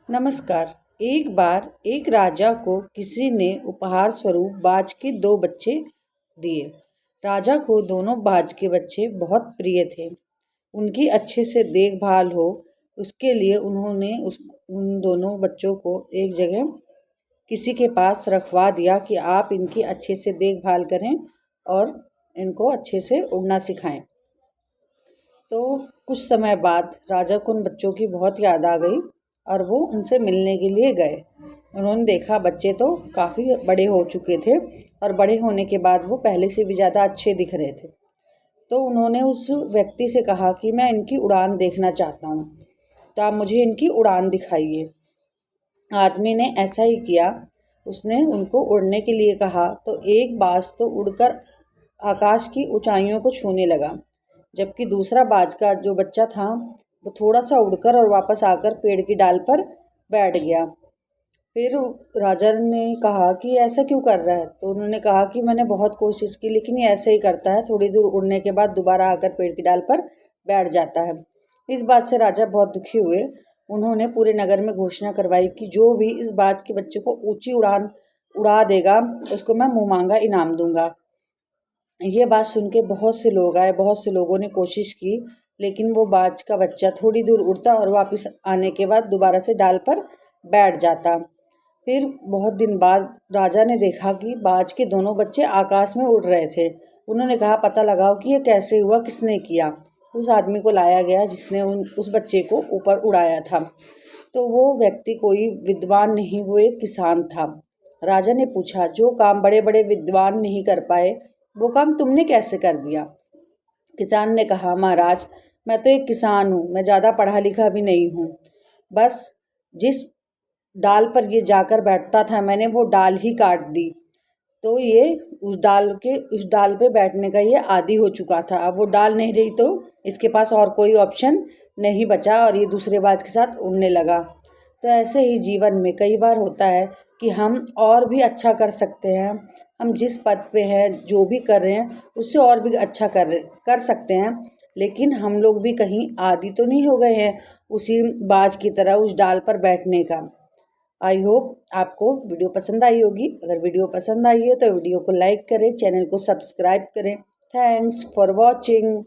नमस्कार। एक बार एक राजा को किसी ने उपहार स्वरूप बाज के 2 बच्चे दिए। राजा को दोनों बाज के बच्चे बहुत प्रिय थे। उनकी अच्छे से देखभाल हो उसके लिए उन्होंने उन दोनों बच्चों को एक जगह किसी के पास रखवा दिया कि आप इनकी अच्छे से देखभाल करें और इनको अच्छे से उड़ना सिखाएं। तो कुछ समय बाद राजा को उन बच्चों की बहुत याद आ गई और वो उनसे मिलने के लिए गए। उन्होंने देखा बच्चे तो काफ़ी बड़े हो चुके थे और बड़े होने के बाद वो पहले से भी ज़्यादा अच्छे दिख रहे थे। तो उन्होंने उस व्यक्ति से कहा कि मैं इनकी उड़ान देखना चाहता हूँ, तो आप मुझे इनकी उड़ान दिखाइए। आदमी ने ऐसा ही किया। उसने उनको उड़ने के लिए कहा तो एक बाज तो उड़कर आकाश की ऊंचाइयों को छूने लगा, जबकि दूसरा बाज का जो बच्चा था वो थोड़ा सा उड़कर और वापस आकर पेड़ की डाल पर बैठ गया। फिर राजा ने कहा कि ऐसा क्यों कर रहा है? तो उन्होंने कहा कि मैंने बहुत कोशिश की लेकिन ये ऐसे ही करता है, थोड़ी दूर उड़ने के बाद दोबारा आकर पेड़ की डाल पर बैठ जाता है। इस बात से राजा बहुत दुखी हुए। उन्होंने पूरे नगर में घोषणा करवाई कि जो भी इस बाज के बच्चे को ऊंची उड़ान उड़ा देगा उसको मैं मुँह मांगा इनाम दूंगा। ये बात सुन के बहुत से लोग आए, बहुत से लोगों ने कोशिश की, लेकिन वो बाज का बच्चा थोड़ी दूर उड़ता और वापस आने के बाद दोबारा से डाल पर बैठ जाता। फिर बहुत दिन बाद राजा ने देखा कि बाज के दोनों बच्चे आकाश में उड़ रहे थे। उन्होंने कहा पता लगाओ कि ये कैसे हुआ, किसने किया। उस आदमी को लाया गया जिसने उस बच्चे को ऊपर उड़ाया था। तो वो व्यक्ति कोई विद्वान नहीं, वो एक किसान था। राजा ने पूछा जो काम बड़े बड़े विद्वान नहीं कर पाए वो काम तुमने कैसे कर दिया? किसान ने कहा महाराज, मैं तो एक किसान हूँ, मैं ज़्यादा पढ़ा लिखा भी नहीं हूँ। बस जिस डाल पर ये जाकर बैठता था मैंने वो डाल ही काट दी, तो ये उस डाल पे बैठने का ये आदी हो चुका था। अब वो डाल नहीं रही तो इसके पास और कोई ऑप्शन नहीं बचा और ये दूसरे बाज के साथ उड़ने लगा। तो ऐसे ही जीवन में कई बार होता है कि हम और भी अच्छा कर सकते हैं। हम जिस पद पे हैं, जो भी कर रहे हैं उससे और भी अच्छा कर सकते हैं, लेकिन हम लोग भी कहीं आदी तो नहीं हो गए हैं उसी बाज की तरह उस डाल पर बैठने का। आई होप आपको वीडियो पसंद आई होगी। अगर वीडियो पसंद आई हो तो वीडियो को लाइक करें, चैनल को सब्सक्राइब करें। Thanks for watching.